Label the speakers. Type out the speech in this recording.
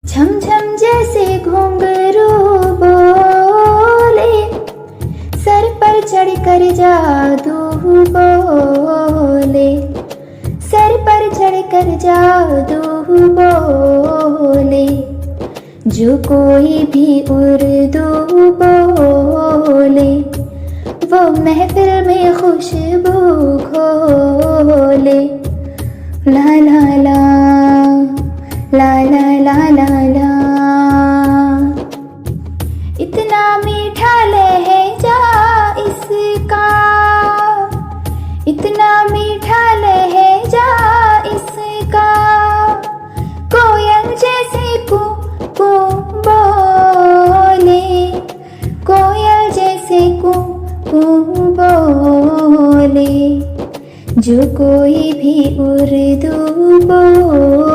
Speaker 1: झम झम जैसे घुंघरू बोले, सर पर चढ़कर जादू बोले, सर पर चढ़कर जादू बोले। जो कोई भी उर्दू बोले, वो महफिल में खुशबू घोले। ला ला ला ला ला ला ला ला। इतना मीठा लहजा इसका, इतना मीठा लहजा इसका, कोयल जैसे कू कू बोले, कोयल जैसे कू कू बोले। जो कोई भी उर्दू बोले।